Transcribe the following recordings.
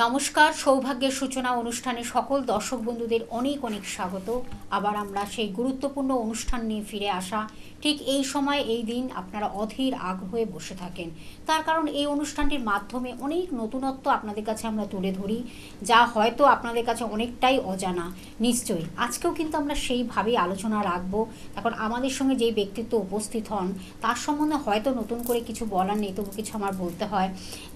নমস্কার, সৌভাগ্যের সূচনা অনুষ্ঠানে সকল দর্শক বন্ধুদের অনেক অনেক স্বাগত। আবার আমরা সেই গুরুত্বপূর্ণ অনুষ্ঠান নিয়ে ফিরে আসা। ঠিক এই সময় এই দিন আপনারা অধীর আগ্রহে বসে থাকেন, তার কারণ এই অনুষ্ঠানটির মাধ্যমে অনেক নতুনত্ব আপনাদের কাছে আমরা তুলে ধরি, যা হয়তো আপনাদের কাছে অনেকটাই অজানা। নিশ্চয়ই আজকেও কিন্তু আমরা সেইভাবেই আলোচনা রাখবো। এখন আমাদের সঙ্গে যেই ব্যক্তিত্ব উপস্থিত হন তার সম্বন্ধে হয়তো নতুন করে কিছু বলার নেই, তবু কিছু আমার বলতে হয়।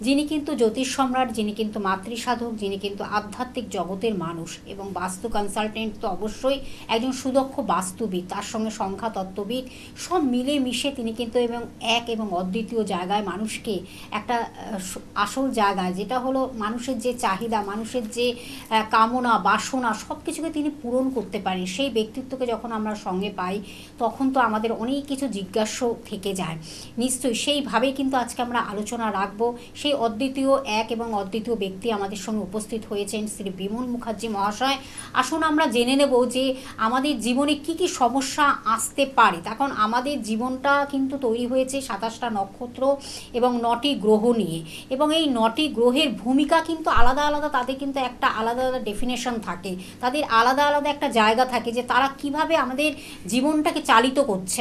যিনি কিন্তু জ্যোতিষ সম্রাট, যিনি কিন্তু মাতৃসাধক, যিনি কিন্তু আধ্যাত্মিক জগতের মানুষ এবং বাস্তু কনসালটেন্ট তো অবশ্যই, একজন সুদক্ষ বাস্তুবিদ, তার সঙ্গে সংখ্যা তত্ত্ববিদ, সব মিলে মিশে তিনি কিন্তু এক এবং অদ্বিতীয় জায়গায় মানুষকে একটা আসল জায়গায়, যেটা হলো মানুষের যে চাহিদা, মানুষের যে কামনা বাসনা, সব কিছুকে তিনি পূরণ করতে পারেন। সেই ব্যক্তিত্বকে যখন আমরা সঙ্গে পাই তখন তো আমাদের অনেক কিছু জিজ্ঞাস্য থেকে যায়। নিশ্চয়ই সেইভাবেই কিন্তু আজকে আমরা আলোচনা রাখবো। সেই অদ্বিতীয় এক এবং অদ্বিতীয় ব্যক্তি আমাদের সঙ্গে উপস্থিত হয়েছেন শ্রী বিমল মুখার্জি মহাশয়। আসুন আমরা জেনে নেব যে আমাদের জীবনে কি কি সমস্যা আসতে পারে। তখন আমাদের জীবনটা কিন্তু তৈরি হয়েছে 27টা নক্ষত্র এবং 9টি গ্রহ নিয়ে, এবং এই 9টি গ্রহের ভূমিকা কিন্তু আলাদা আলাদা, তাদের কিন্তু একটা আলাদা আলাদা ডেফিনেশন থাকে, তাদের আলাদা আলাদা একটা জায়গা থাকে যে তারা কিভাবে আমাদের জীবনটাকে চালিত করছে।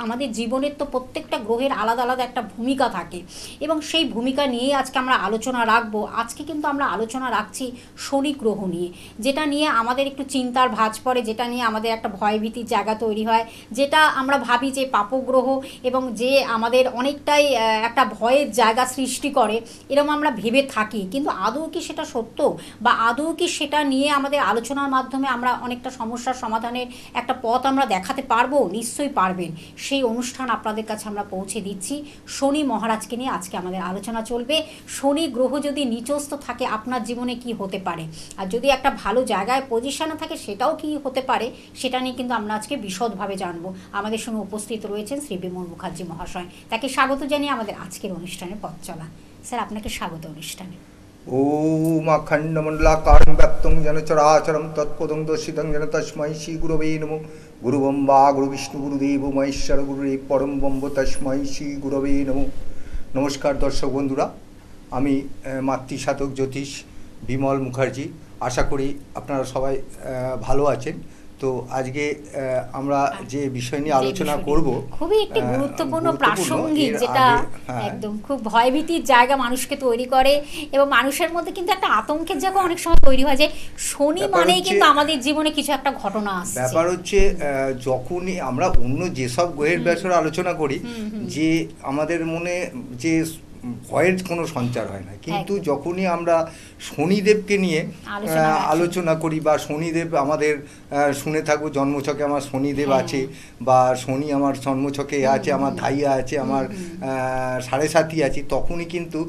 আমাদের জীবনের তো প্রত্যেকটা গ্রহের আলাদা আলাদা একটা ভূমিকা থাকে, এবং সেই ভূমিকা নিয়েই আজকে আমরা আলোচনা রাখবো। আজকে কিন্তু আমরা আলোচনা রাখছি শনি গ্রহ নিয়ে, যেটা নিয়ে আমাদের একটু চিন্তার ভাঁজ পড়ে, যেটা নিয়ে আমাদের একটা ভয়ভীতির জায়গা তৈরি হয়, যেটা আমরা ভাবি যে পাপগ্রহ এবং যে আমাদের অনেকটাই একটা ভয়ের জায়গা সৃষ্টি করে, এরকম আমরা ভেবে থাকি। কিন্তু আদৌ কি সেটা সত্য, বা আদৌ কি সেটা নিয়ে আমাদের আলোচনার মাধ্যমে আমরা অনেকটা সমস্যার সমাধানের একটা পথ আমরা দেখাতে পারবো? নিশ্চয়ই পারবেন। সেই অনুষ্ঠান আপনাদের কাছে আমরা পৌঁছে দিচ্ছি। শনি মহারাজকে নিয়ে আজকে আমাদের আলোচনা চলবে। শনি গ্রহ যদি নিচস্থ থাকে আপনার জীবনে কি হতে পারে, আর যদি একটা ভালো জায়গায় পজিশনে থাকে সেটাও কি হতে পারে, সেটা নিয়ে কিন্তু আমরা আজকে বিশদভাবে জানবো। আমাদের সঙ্গে উপস্থিত রয়েছেন শ্রী বিমল মুখার্জি মহাশয়, তাকে স্বাগত জানিয়ে আমাদের আজকের অনুষ্ঠানে পথ চলা। স্যার, আপনাকে স্বাগত অনুষ্ঠানে। ওম অখণ্ডমণ্ডলাকারং ব্যক্তং যেন চরাচরং তৎপদং দর্শিতং যেন তস্मै শ্রী গুরবে নমঃ। গুরু ব্রহ্মা গুরু বিষ্ণু গুরুদেব মহেশ্বর গুরুদেব পরম ব্রহ্ম তস্मै শ্রী গুরবে নমঃ। নমস্কার দর্শক বন্ধুরা, আমি মাতৃসাধক জ্যোতিষ বিমল মুখার্জি। আশা করি আপনারা সবাই ভালো আছেন। তো আজকে আমরা যে বিষয় নিয়ে আলোচনা করব খুবই একটি গুরুত্বপূর্ণ প্রাসঙ্গিক, যেটা একদম খুব ভয়ভীতির জায়গা মানুষকে তৈরি করে, এবং মানুষের মধ্যে কিন্তু একটা আতঙ্কের জায়গা অনেক সময় তৈরি হয় যে শনি মানেই কিন্তু আমাদের জীবনে কিছু একটা ঘটনা আসছে। ব্যাপার হচ্ছে, যখনই আমরা অন্য যেসব গ্রহের ব্যাপারে আলোচনা করি, যে আমাদের মনে যে ভয়ের কোনো সঞ্চার হয় না, কিন্তু যখনই আমরা শনিদেবকে নিয়ে আলোচনা করি, বা শনিদেব আমাদের শুনে থাকবো জন্মছকে আমার শনিদেব আছে, বা শনি আমার জন্মছকে আছে, আমার ধাইয়া আছে, আমার 7.5 আছে, তখনই কিন্তু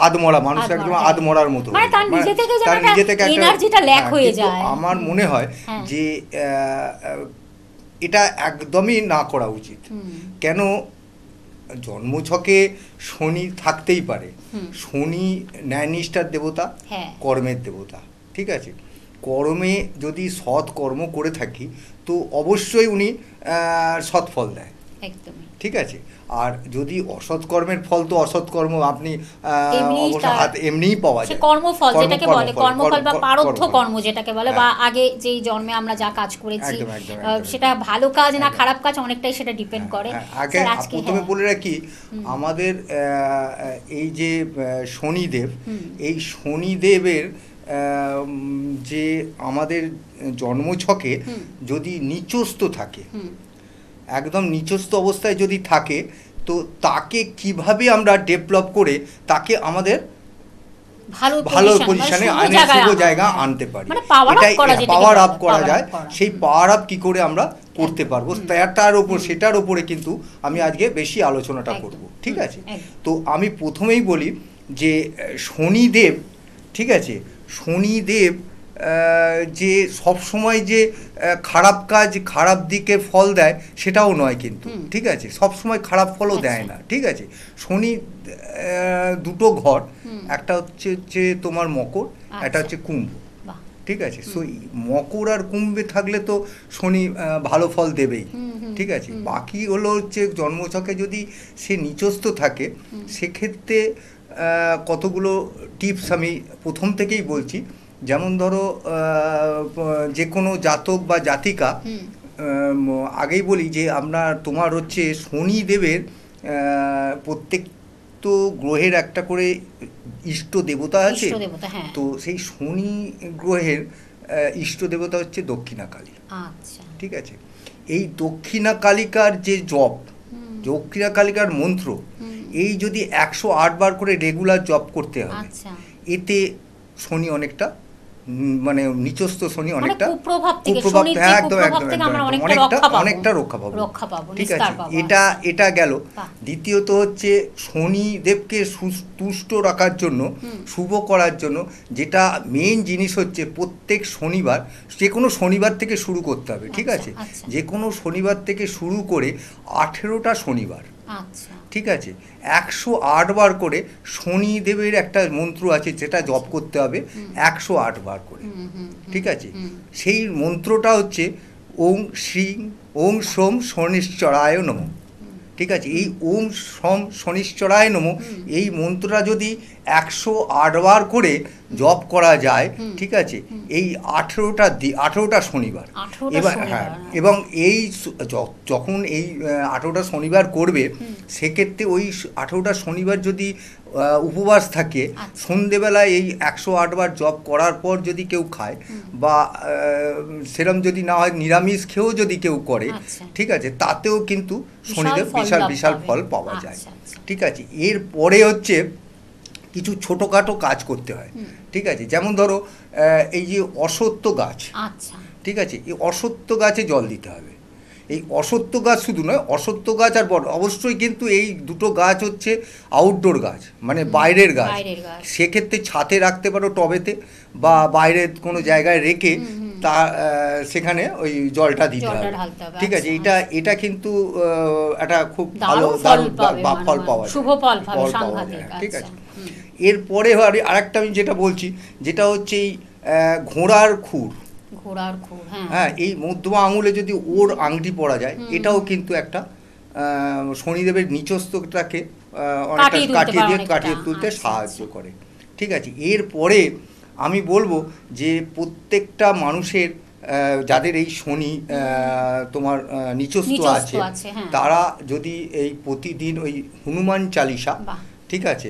আদমরা মানুষ একদম আদমরার মতো, তার নিজে থেকে এনার্জিটা ল্যাক হয়ে যায়। আমার মনে হয় যে এটা একদমই না করা উচিত। কেন? জন্মছকে শনি থাকতেই পারে। শনি ন্যায়নিষ্ঠার দেবতা, কর্মের দেবতা, ঠিক আছে? কর্মে যদি সৎ কর্ম করে থাকি তো অবশ্যই উনি সৎ ফল দেয়, ঠিক আছে? আর যদি অসৎ কর্মের ফল, তো অসৎ কর্ম আপনি এমনিই পাওয়া যায়, কর্মফল যেটাকে বলে, কর্মফল বা প্রারব্ধ কর্ম যেটাকে বলে, বা আগে যেই জন্মে আমরা যা কাজ করেছি সেটা ভালো কাজ না খারাপ কাজ, অনেকটাই সেটা ডিপেন্ড করে। আগে প্রথমে বলে রাখি, আমাদের এই যে শনিদেব, এই শনিদেবের যে আমাদের জন্মছকে যদি নিচস্থ থাকে, একদম নিচস্থ অবস্থায় যদি থাকে, তো তাকে কিভাবে আমরা ডেভেলপ করে তাকে আমাদের ভালো পজিশনে শুভ জায়গা আনতে পারি, এটাই পাওয়ার আপ করা যায়। সেই পাওয়ার আপ কি করে আমরা করতে পারবো, সেটার উপরে কিন্তু আমি আজকে বেশি আলোচনাটা করব, ঠিক আছে? তো আমি প্রথমেই বলি যে শনিদেব, ঠিক আছে, শনিদেব যে সব সময় যে খারাপ কাজ খারাপ দিকে ফল দেয় সেটাও নয় কিন্তু, ঠিক আছে? সব সময় খারাপ ফলও দেয় না, ঠিক আছে? শনি দুটো ঘর, একটা হচ্ছে তোমার মকর, একটা হচ্ছে কুম্ভ, ঠিক আছে? সো মকর আর কুম্ভে থাকলে তো শনি ভালো ফল দেবেই, ঠিক আছে? বাকি হলো হচ্ছে জন্মছকে যদি সে নিচস্থ থাকে, সেক্ষেত্রে কতগুলো টিপস আমি প্রথম থেকেই বলছি। যেমন ধরো যে কোনো জাতক বা জাতিকা, আগেই বলি যে তোমার হচ্ছে শনিদেবের প্রত্যেক তো গ্রহের একটা করে ইষ্ট দেবতা আছে। হ্যাঁ। তো সেই শনি গ্রহের ইষ্ট দেবতা হচ্ছে দক্ষিণা কালী। আচ্ছা, ঠিক আছে। এই দক্ষিণা কালিকার যে জপ, দক্ষিণা কালিকার মন্ত্র, এই যদি 108 বার করে রেগুলার জপ করতে হবে, আচ্ছা, এতে শনি অনেকটা মানে নিচস্থ শনি মানে অনেকটা কুপ্রভাব থেকে, কুপ্রভাব, শনির যে হ্যাঁ, একদম কুপ্রভাব একদম থেকে আমরা একদম অনেকটা রক্ষা পাবো, ঠিক নিস্তার আছে। পাবো। এটা গেল। বাহ। দ্বিতীয়ত হচ্ছে শনিদেবকে তুষ্ট রাখার জন্য, শুভ করার জন্য যেটা মেইন জিনিস হচ্ছে প্রত্যেক শনিবার, যে কোনো শনিবার থেকে শুরু করতে হবে। ঠিক আছে। আচ্ছা। যে কোনো শনিবার থেকে শুরু করে 18টা শনিবার, আচ্ছা, ঠিক আছে, 108 বার করে শনিদেবের একটা মন্ত্র আছে যেটা জপ করতে হবে 108 বার করে। ঠিক আছে। সেই মন্ত্রটা হচ্ছে ওং শ্রীং ওং সোম শনিশ্চরায় নমঃ। ঠিক আছে। এই ওং সোম শনিশ্চরায় নমঃ এই মন্ত্রটা যদি 108 বার করে জপ করা যায়, ঠিক আছে, এই 18টা শনিবার। এবার হ্যাঁ, এবং এই যখন এই 18টা শনিবার করবে, সেক্ষেত্রে ওই 18টা শনিবার যদি উপবাস থাকে, সন্ধেবেলায় এই 108 বার জপ করার পর যদি কেউ খায়, বা সেরম যদি না হয় নিরামিষ খেয়েও যদি কেউ করে, ঠিক আছে, তাতেও কিন্তু শনিদেব বিশাল ফল পাওয়া যায়। ঠিক আছে। এরপরে হচ্ছে কিছু ছোটোখাটো কাজ করতে হয়। ঠিক আছে। যেমন ধরো এই যে অশ্বত্থ গাছ, ঠিক আছে, এই অশ্বত্থ গাছে জল দিতে হবে। এই অশ্বত্থ গাছ শুধু নয়, অশ্বত্থ গাছ আর বট, অবশ্যই কিন্তু এই দুটো গাছ হচ্ছে আউটডোর গাছ, মানে বাইরের গাছ। সেক্ষেত্রে ছাদে রাখতে পারো, টবেতে, বা বাইরের কোনো জায়গায় রেখে তা সেখানে ওই জলটা দিতে হবে। ঠিক আছে। এটা কিন্তু একটা খুব ভালো ফল পাওয়া যায়। ঠিক আছে। এরপরে আরেকটা আমি যেটা বলছি, যেটা হচ্ছে এই ঘোড়ার খুর, হ্যাঁ, এই মধ্যমা আঙুলে যদি ওর আংটি পরা যায়, এটাও কিন্তু একটা শনিদেবের নিচস্থটাকে অনেকটা কাটিয়ে তুলতে সাহায্য করে। ঠিক আছে। এরপরে আমি বলবো যে প্রত্যেকটা মানুষের যাদের এই শনি তোমার নিচস্থ আছে, তারা যদি এই প্রতিদিন ওই হনুমান চালিসা, ঠিক আছে,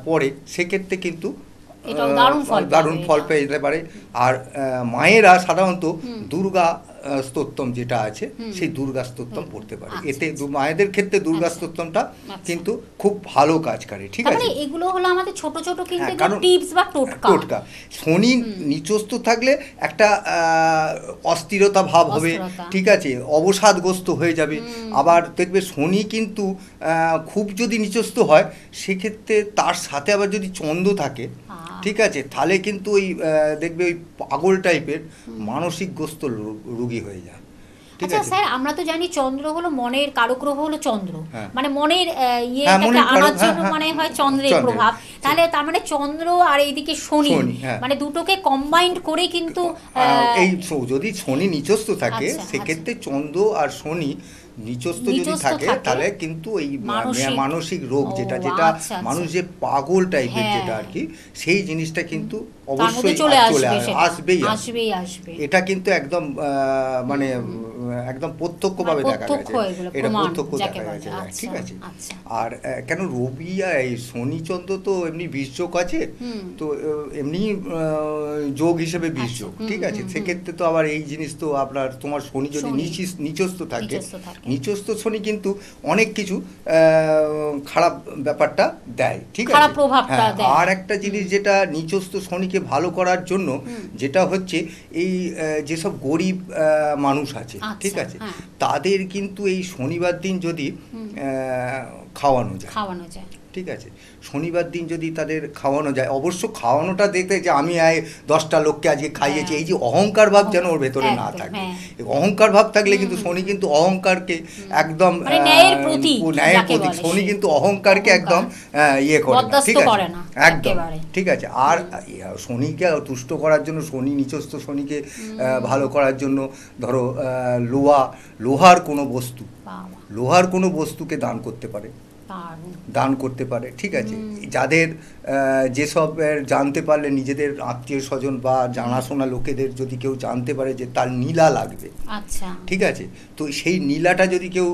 পড়ে, সেক্ষেত্রে কিন্তু দারুণ ফল পেয়ে যেতে পারে। আর মায়েরা সাধারণত দুর্গা স্তোত্রম যেটা আছে, সেই দুর্গা স্তোত্রম পড়তে পারে। এতে মায়েদের ক্ষেত্রে দুর্গা স্তোত্রমটা কিন্তু খুব ভালো কাজ করে। ঠিক আছে। এগুলো হলো আমাদের ছোট ছোট কিন্তু টিপস বা টোটকা। শনি নিচস্থ থাকলে একটা অস্থিরতা ভাব হবে, ঠিক আছে, অবসাদগ্রস্ত হয়ে যাবে। আবার দেখবে শনি কিন্তু খুব যদি নিচস্থ হয়, সেক্ষেত্রে তার সাথে আবার যদি চন্দ্র থাকে, ঠিক আছে, তাহলে কিন্তু ওই দেখবে ওই পাগল টাইপের মানসিকগ্রস্ত রোগী হয়ে যায়। আচ্ছা স্যার, আমরা তো জানি চন্দ্র হলো মনের কারক গ্রহ, হলো চন্দ্র, মানে মনের ইয়েটাকে আনার জন্য মানে হয় চন্দ্রের প্রভাব। তাহলে তার মানে চন্দ্র আর এইদিকে শনি, মানে দুটোকে কম্বাইন্ড করে কিন্তু এই যদি শনি নিচস্থ থাকে, সেক্ষেত্রে চন্দ্র আর শনি নিচস্থ যদি থাকে, তাহলে কিন্তু এই মানসিক রোগ যেটা মানুষ যে পাগল টাইপের যেটা আর কি, সেই জিনিসটা কিন্তু অবশ্যই আসবেই। এটা কিন্তু একদম মানে একদম প্রত্যক্ষভাবে দেখা গেছে, এটা প্রত্যক্ষ দেখা গেছে। ঠিক আছে। আর কেন রবি আর এই শনিচন্দ্র তো এমনি বীজযোগ আছে, তো এমনি যোগ হিসেবে বীজযোগ। ঠিক আছে। সেক্ষেত্রে তো আবার এই জিনিস তো আপনার তোমার শনি যদি নিচস্থ থাকে, নিচস্থ শনি কিন্তু অনেক কিছু খারাপ ব্যাপারটা দেয়। ঠিক আছে। আর একটা জিনিস যেটা নিচস্থ শনিকে ভালো করার জন্য, যেটা হচ্ছে এই যেসব গরিব মানুষ আছে, ঠিক আছে, তাদের কিন্তু এই শনিবার দিন যদি খাওয়ানো যায়, ঠিক আছে, শনিবার দিন যদি তাদের খাওয়ানো যায়, অবশ্য খাওয়ানোটা দেখতে যে আমি 10টা লোককে আজকে খাইয়েছি, এই যে অহংকার ভাব যেন ওর ভেতরে না থাকে। অহংকার ভাব থাকলে কিন্তু শনি কিন্তু অহংকারকে একদম ন্যায়ের প্রতীক, শনি কিন্তু অহংকারকে একদম ইয়ে করে না। ঠিক আছে, একদম ঠিক আছে। আর শনিকে তুষ্ট করার জন্য, শনি নিচস্থ শনিকে ভালো করার জন্য ধরো লোহার কোনো বস্তুকে দান করতে পারে। দান করতে পারে, ঠিক আছে। যাদের যেসব জানতে পারলে নিজেদের আত্মীয় স্বজন বা জানাশোনা লোকেদের যদি কেউ জানতে পারে যে তার নীলা লাগবে, আচ্ছা, ঠিক আছে, তো সেই নীলাটা যদি কেউ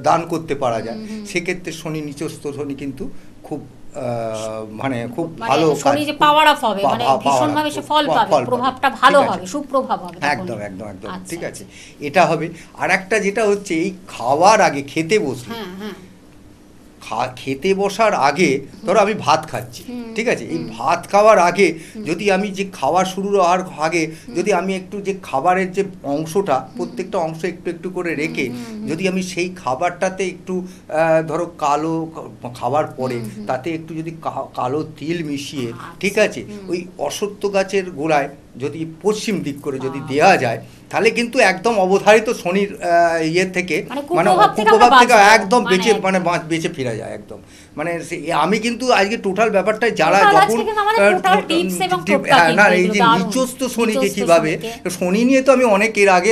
দান করতে পারা যায়, সেক্ষেত্রে শনি নিচস্থ শনি কিন্তু খুব মানে খুব ভালো শনি যে পাওয়ার আপ হবে, মানে ভীষণ ভাবে সে ফল পাবে, প্রভাবটা ভালো হবে, সুপ্রভাব হবে, একদম একদম একদম, ঠিক আছে, এটা হবে। আর একটা যেটা হচ্ছে এই খাওয়ার আগে খেতে বসলে, খেতে বসার আগে ধরো আমি ভাত খাচ্ছি, ঠিক আছে, এই ভাত খাওয়ার আগে যদি আমি যে খাওয়া শুরুর আগে যদি আমি একটু যে খাবারের যে অংশটা প্রত্যেকটা অংশ একটু একটু করে রেখে যদি আমি সেই খাবারটাতে একটু ধরো কালো খাবার পরে তাতে একটু যদি কালো তিল মিশিয়ে, ঠিক আছে, ওই অশ্বত্থ গাছের গোড়ায় যদি পশ্চিম দিক করে যদি দেওয়া যায়, তাহলে কিন্তু একদম অবধারিত শনির ইয়ে থেকে মানে কুপ্রভাব থেকে একদম বেঁচে ফেরা যায় একদম। মানে আমি কিন্তু আজকে টোটাল ব্যাপারটাই যারা যখন না এই যে নিচস্থ শনিকে কিভাবে, শনি নিয়ে তো আমি অনেক এর আগে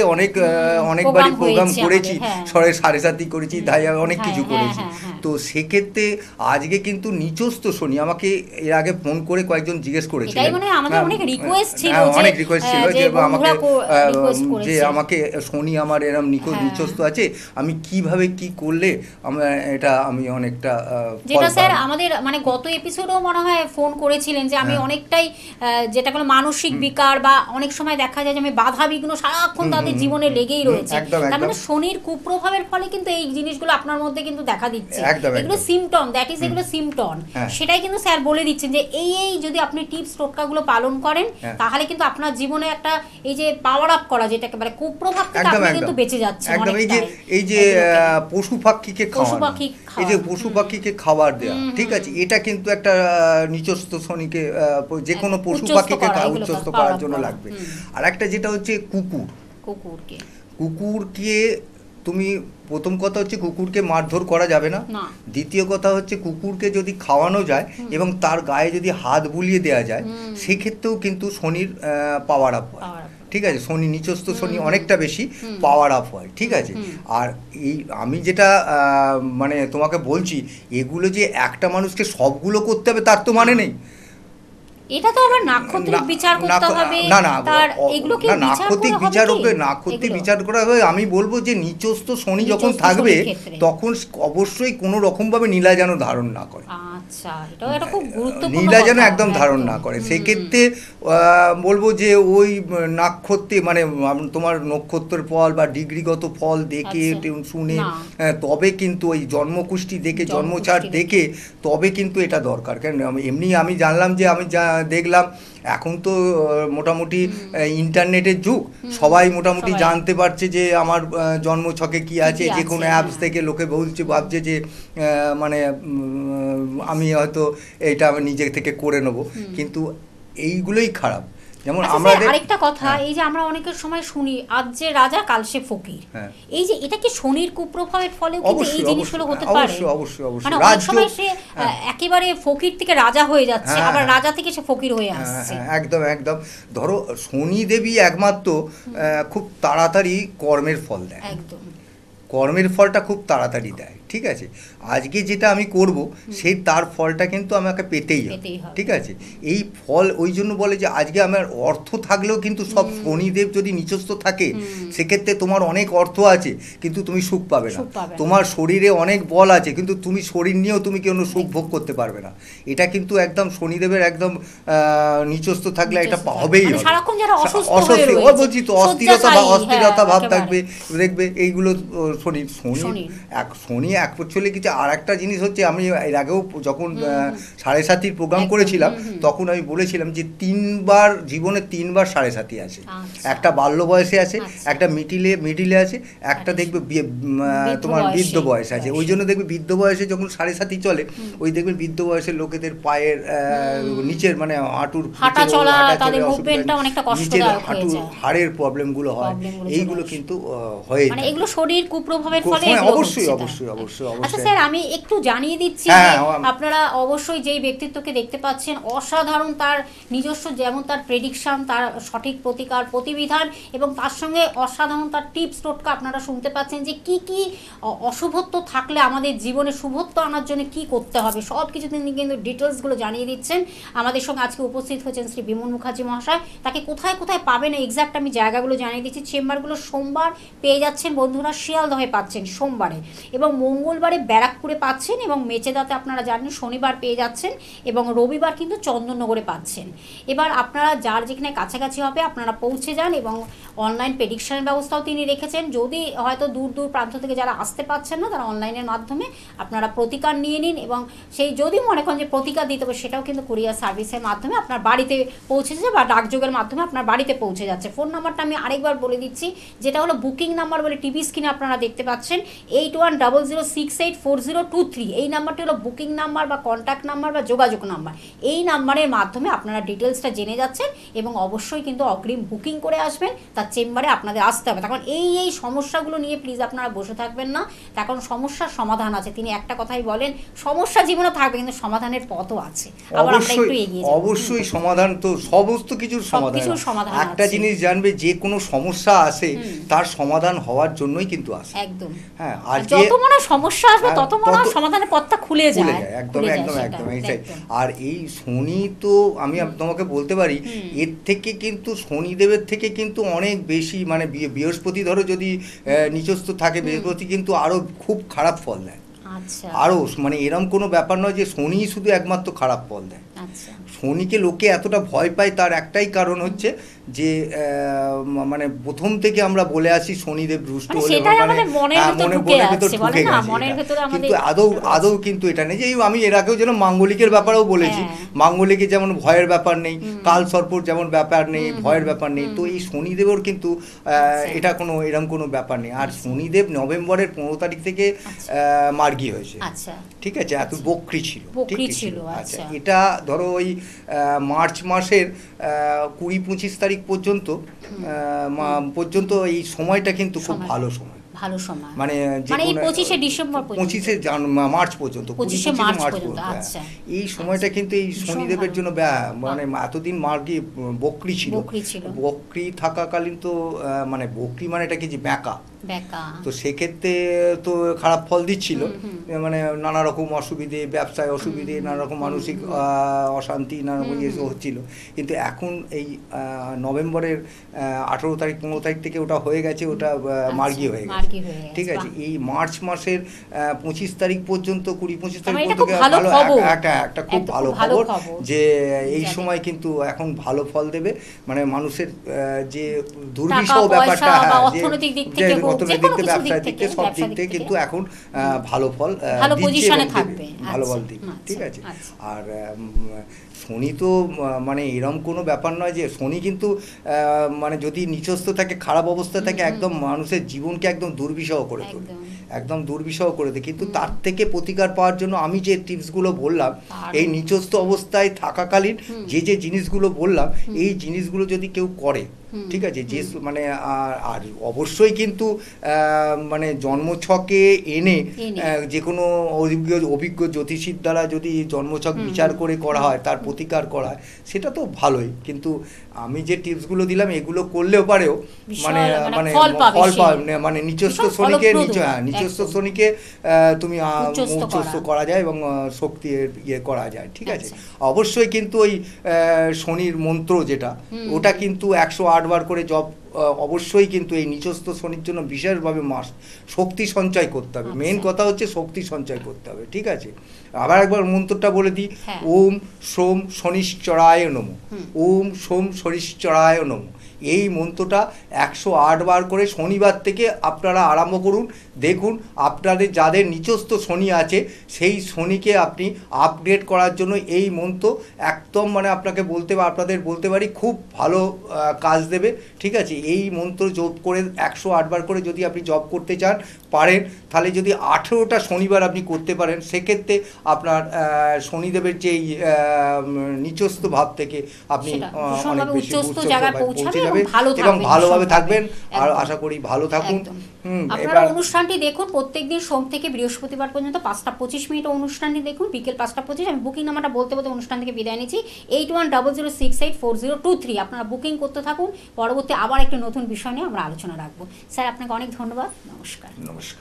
অনেকবারই প্রোগ্রাম করেছি, 7.5 করেছি, তাই অনেক কিছু করেছি। তো সেক্ষেত্রে আজকে কিন্তু নিচস্থ শনি আমাকে এর আগে ফোন করে কয়েকজন জিজ্ঞেস করেছিলেন, অনেক রিকোয়েস্ট ছিল যে আমাকে শনি আমার এরকম নিচস্থ আছে, আমি কিভাবে কি করলে আমি অনেকটা, যেটা স্যার আমাদের মানে গত এপিসোডেও মনে হয় ফোন করেছিলেন যে আমি অনেকটাই যেটা কোনো মানসিক বিকার বা অনেক সময় দেখা যায় যে আমি বাধা বিঘ্ন সারাক্ষণ তাদের জীবনে লেগেই রয়েছে, তার মানে শনির কুপ্রভাবের ফলে কিন্তু এই জিনিসগুলো আপনার মধ্যে কিন্তু দেখা দিচ্ছে, এগুলো সিমটম, দ্যাট ইজ এগুলো সিমটম, সেটাই কিন্তু স্যার বলে দিচ্ছেন যে এই যদি আপনি টিপস টোটকাগুলো পালন করেন তাহলে কিন্তু আপনার জীবনে একটা এই যে পাওয়ার আপ করা, যেটাকে মানে কুপ্রভাব থেকে আপনি কিন্তু বেঁচে যাচ্ছেন। একদম এই যে পশু পাখিকে খাওয়া, এই যে পশু পাখিকে খাবার দেওয়া, ঠিক আছে, এটা কিন্তু একটা নিচস্থ শনিকে যে কোনো পশু পাখিকে উচ্চস্থ করার জন্য লাগবে। আর একটা যেটা হচ্ছে কুকুরকে তুমি প্রথম কথা হচ্ছে কুকুরকে মারধর করা যাবে না, দ্বিতীয় কথা হচ্ছে কুকুরকে যদি খাওয়ানো যায় এবং তার গায়ে যদি হাত বুলিয়ে দেওয়া যায়, সেক্ষেত্রেও কিন্তু শনির পাওয়ার আপ হয়, ঠিক আছে, শনি নিচস্থ শনি অনেকটা বেশি পাওয়ার আপ হয়, ঠিক আছে। আর এই আমি যেটা মানে তোমাকে বলছি, এগুলো যে একটা মানুষকে সবগুলো করতে হবে তার তো মানে নেই, এটা তো আবার নাক্ষত্রিক বিচার করতে হবে, তার এগুলো কি নাক্ষত্রিক বিচার করা হবে। আমি বলবো যে নিচস্থ শনি যখন থাকবে তখন অবশ্যই কোনো রকম ভাবে নীলা যেন ধারণ না করে, আচ্ছা, এটাও একটা খুব গুরুত্বপূর্ণ, নীলা যেন একদম ধারণ না করে। সেই ক্ষেত্রে বলবো যে ওই নাক্ষত্রে মানে তোমার নক্ষত্রের ফল বা ডিগ্রিগত ফল দেখে শুনে তবে কিন্তু ওই জন্মকুষ্টি দেখে জন্মচার্ট দেখে তবে কিন্তু এটা দরকার। কেন এমনি আমি জানলাম যে আমি দেখলাম এখন তো মোটামুটি ইন্টারনেটের যুগ, সবাই মোটামুটি জানতে পারছে যে আমার জন্মছকে কি আছে, যে কোনো অ্যাপস থেকে লোকে ভাবছে যে মানে আমি হয়তো এটা নিজে থেকে করে নেব, কিন্তু এইগুলোই খারাপ। যেমন আমাদের আরেকটা কথা, এই যে আমরা অনেকের সময় শুনি আজ যে রাজা কাল সে ফকির, এই যে এটা কি শনির কুপ্রভাবের ফলে কিন্তু এই জিনিসগুলো হতে পারে? অবশ্যই মানে অনেক সময় সে একেবারে ফকির থেকে রাজা হয়ে যাচ্ছে, আবার রাজা থেকে সে ফকির হয়ে আসছে। একদম একদম, ধরো শনি দেবী একমাত্র খুব তাড়াতাড়ি কর্মের ফল দেয়, একদম কর্মের ফলটা খুব তাড়াতাড়ি দেয়, ঠিক আছে। আজকে যেটা আমি করব সেই তার ফলটা কিন্তু আমাকে পেতেই হবে, ঠিক আছে। এই ফল ওই জন্য বলে যে আজকে আমার অর্থ থাকলেও কিন্তু সব শনিদেব যদি নিচস্থ থাকে সেক্ষেত্রে তোমার অনেক অর্থ আছে কিন্তু তুমি সুখ পাবে না, তোমার শরীরে অনেক বল আছে কিন্তু তুমি শরীর নিয়েও তুমি কোনো সুখ ভোগ করতে পারবে না। এটা কিন্তু একদম শনিদেবের একদম নিচস্থ থাকলে এটা হবেই হবে। অস্বস্তি বলছি তো, অস্থিরতা ভাব থাকবে, দেখবে এইগুলো শনি অ্যাকচুয়ালি কিছু। আর একটা জিনিস হচ্ছে, আমি এর আগেও যখন 7.5 প্রোগ্রাম করেছিলাম তখন আমি বলেছিলাম যে জীবনে 3বার 7.5 আসে, একটা বাল্য বয়সে আছে, একটা মিডিলে আছে, একটা দেখবে তোমার বৃদ্ধ বয়সে আছে। ওই জন্য দেখবে বৃদ্ধ বয়সে যখন 7.5 চলে, ওই দেখবেন বৃদ্ধ বয়সের লোকেদের পায়ের নিচের মানে হাঁটুর হাড়ের প্রবলেমগুলো হয়, এইগুলো কিন্তু হয়ে শরীর কুপ্রভাবের ফলে অবশ্যই অবশ্যই অবশ্যই। অবশ্যই আচ্ছা অবশ্যই। স্যার, আমি একটু জানিয়ে দিচ্ছি হ্যাঁ, যে আপনারা অবশ্যই যেই ব্যক্তিত্বকে দেখতে পাচ্ছেন অসাধারণ, তার নিজস্ব যেমন তার প্রেডিকশন, তার সঠিক প্রতিকার প্রতিবিধান এবং তার সঙ্গে অসাধারণ তার টিপস টোটকা আপনারা শুনতে পাচ্ছেন যে কি কি অশুভত্ব থাকলে আমাদের জীবনে শুভত্ব আনার জন্য কি করতে হবে, সব কিছু তিনি কিন্তু ডিটেলসগুলো জানিয়ে দিচ্ছেন। আমাদের সঙ্গে আজকে উপস্থিত হয়েছেন শ্রী বিমল মুখার্জি মহাশয়। তাকে কোথায় কোথায় পাবেন এক্স্যাক্ট আমি জায়গাগুলো জানিয়ে দিচ্ছি। চেম্বারগুলো সোমবার পেয়ে যাচ্ছেন বন্ধুরা শিয়ালদহে পাচ্ছেন সোমবারে, এবং মঙ্গলবারে ব্যারাকপুরে পাচ্ছেন, এবং মেচেদাতে আপনারা জানেন শনিবার পেয়ে যাচ্ছেন, এবং রবিবার কিন্তু চন্দননগরে পাচ্ছেন। এবার আপনারা যার যেখানে কাছাকাছি হবে আপনারা পৌঁছে যান, এবং অনলাইন প্রেডিকশনের ব্যবস্থাও তিনি রেখেছেন। যদি হয়তো দূর দূর প্রান্ত থেকে যারা আসতে পারছেন না তারা অনলাইনের মাধ্যমে আপনারা প্রতিকার নিয়ে নিন, এবং সেই যদি মনে করেন যে প্রতিকার দিতে হবে সেটাও কিন্তু কুরিয়ার সার্ভিসের মাধ্যমে আপনার বাড়িতে পৌঁছে যাচ্ছে, বা ডাকযোগের মাধ্যমে আপনার বাড়িতে পৌঁছে যাচ্ছে। ফোন নাম্বারটা আমি আরেকবার বলে দিচ্ছি, যেটা হলো বুকিং নাম্বার বলে টিভি স্ক্রিনে আপনারা দেখতে পাচ্ছেন 8100684023। এই নাম্বারটি হলো বুকিং নাম্বার বা কন্ট্যাক্ট নাম্বার বা যোগাযোগ নাম্বার। এই নাম্বারের মাধ্যমে আপনারা ডিটেলসটা জেনে যাচ্ছেন, এবং অবশ্যই কিন্তু অগ্রিম বুকিং করে আসবেন, তার চেম্বারে আপনাদের আসতে হবে। তখন এই সমস্যাগুলো নিয়ে প্লিজ আপনারা বসে থাকবেন না, তার কারণ সমস্যার সমাধান আছে। তিনি একটা কথাই বলেন, সমস্যা জীবনে থাকবে কিন্তু সমাধানের পথও আছে। আবার আমরা একটু এগিয়ে যাব। অবশ্যই সমাধান তো সমস্ত কিছুর সমাধান। একটা জিনিস জানবে, যে কোনো সমস্যা আসে তার সমাধান হওয়ার জন্যই কিন্তু আসে। একদম। হ্যাঁ, আর যত মনে সমস্যা আসবে তত মনে সমাধানের পথটা খুলে যায়। একদম একদম একদম এইটাই। আর এই শনি তো আমি তোমাকে বলতে পারি, এর থেকে কিন্তু শনিদেবের থেকে কিন্তু অনেক বেশি, মানে বৃহস্পতি ধরো যদি নিচস্থ থাকে, বৃহস্পতি কিন্তু আরো খুব খারাপ ফল দেয়। আরও মানে এরম কোনো ব্যাপার নয় যে শনি শুধু একমাত্র খারাপ ফল দেয়। শনিকে লোকে এতটা ভয় পায়, তার একটাই কারণ হচ্ছে যে মানে প্রথম থেকে আমরা বলে আসি শনিদেব রুষ্ট হলে মনের ভিতর ঢুকে গেছে। কিন্তু আদৌ কিন্তু এটা নেই। যে আমি এর আগেও যেন মাঙ্গলিকের ব্যাপারেও বলেছি, মাঙ্গলিকে যেমন ভয়ের ব্যাপার নেই, কাল সর্পর যেমন ব্যাপার নেই, ভয়ের ব্যাপার নেই, তো এই শনিদেবের কিন্তু এটা কোনো এরকম কোনো ব্যাপার নেই। আর শনিদেব নভেম্বরের 15 তারিখ থেকে মার্গী হয়েছে, ঠিক আছে, এত বক্রি ছিল, আচ্ছা। এটা ধরো ওই মার্চ মাসের 20-25 তারিখ পর্যন্ত এই সময়টা কিন্তু খুব ভালো সময়, মানে 25শে ডিসেম্বর, 25শে মার্চ পর্যন্ত, 25শে মার্চ পর্যন্ত। এই সময়টা কিন্তু এই শনিদেবের জন্য মানে এতদিন মার্গী বক্রি ছিল। বক্রি থাকাকালীন তো মানে বক্রি মানে এটা কি, যে ব্যাকা, তো সেক্ষেত্রে তো খারাপ ফল দিচ্ছিল, মানে নানা রকম অসুবিধে, ব্যবসায় অসুবিধে, নানা রকম মানসিক অশান্তি, নানা রকম ইয়ে হচ্ছিল। কিন্তু এখন এই নভেম্বরের 18 তারিখ 15 তারিখ থেকে ওটা হয়ে গেছে, ওটা মার্গী হয়ে গেছে, ঠিক আছে। এই মার্চ মাসের 25 তারিখ পর্যন্ত, 20-25 তারিখ পর্যন্ত একটা খুব ভালো খবর, যে এই সময় কিন্তু এখন ভালো ফল দেবে। মানে মানুষের যে দুর্বিষহ ব্যাপারটা, অর্থনৈতিক দিক থেকে, ব্যবসার দিক থেকে, সব দিক থেকে কিন্তু এখন ভালো ফল দিচ্ছে, ভালো ফল দিবে, ঠিক আছে। আর শনি তো মানে এরম কোনো ব্যাপার নয় যে শনি কিন্তু মানে যদি নিচস্থ থাকে, খারাপ অবস্থা থাকে, একদম মানুষের জীবনকে একদম দুর্বিষহ করে তোলে, একদম দুর্বিষহ করে দেয়। কিন্তু তার থেকে প্রতিকার পাওয়ার জন্য আমি যে টিপসগুলো বললাম, এই নিচস্থ অবস্থায় থাকাকালীন যে জিনিসগুলো বললাম, এই জিনিসগুলো যদি কেউ করে, ঠিক আছে, যে মানে আর অবশ্যই কিন্তু মানে জন্মছকে এনে যে কোনো অভিজ্ঞ জ্যোতিষীর দ্বারা যদি জন্মছক বিচার করে করা হয়, তার প্রতিকার করা হয়, সেটা তো ভালোই। কিন্তু আমি যে টিপসগুলো দিলাম এগুলো করলেও পারেও মানে মানে ফল পাবে, মানে নিচস্থ শনিকে তুমি উচ্চস্থ করা যায় এবং শক্তি ইয়ে করা যায়, ঠিক আছে। অবশ্যই কিন্তু ওই শনির মন্ত্র যেটা, ওটা কিন্তু 108 বার করে জপ অবশ্যই কিন্তু এই নিচস্থ শনির জন্য বিশেষভাবে শক্তি সঞ্চয় করতে হবে। মেন কথা হচ্ছে শক্তি সঞ্চয় করতে হবে, ঠিক আছে। আবার একবার মন্ত্রটা বলে দিই, ওম সোম শনিশ্চরায় নমঃ, ওম সোম শনিশ্চরায় নমঃ। এই মন্ত্রটা 108 বার করে শনিবার থেকে আপনারা আরম্ভ করুন। দেখুন আপনাদের যাদের নিচস্থ শনি আছে, সেই শনিকে আপনি আপগ্রেড করার জন্য এই মন্ত্র একদম মানে আপনাদের বলতে পারি খুব ভালো কাজ দেবে, ঠিক আছে। এই মন্ত্র জপ করে 108 বার করে যদি আপনি জপ করতে চান পারেন, তাহলে যদি 18টা শনিবার আপনি করতে পারেন, সেক্ষেত্রে আপনার শনিদেবের যেই নিচস্থ ভাব থেকে আপনি সেটা অনেক ভীষণভাবে বেশি উচ্চস্থ উচ্চস্থ জায়গায় ভাবে পৌঁছাবে পৌঁছে যাবে এবং ভালো এবং থাকবেন, ভালোভাবে ভীষণভাবে। থাকবেন। আর একদম। আশা করি ভালো থাকুন। একদম। এবার আপনারা অনুষ্ঠানটি দেখুন প্রত্যেকদিন সোম থেকে বৃহস্পতিবার পর্যন্ত 5টা 25 অনুষ্ঠানটি দেখুন বিকেল 5টা 25। আমি বুকিং নাম্বারটা বলতে বলতে অনুষ্ঠান থেকে বিদায় নিচ্ছি, 8100684023। আপনারা বুকিং করতে থাকুন, পরবর্তী আবার একটি নতুন বিষয় নিয়ে আমরা আলোচনা রাখবো। স্যার আপনাকে অনেক ধন্যবাদ, নমস্কার। নমস্কার।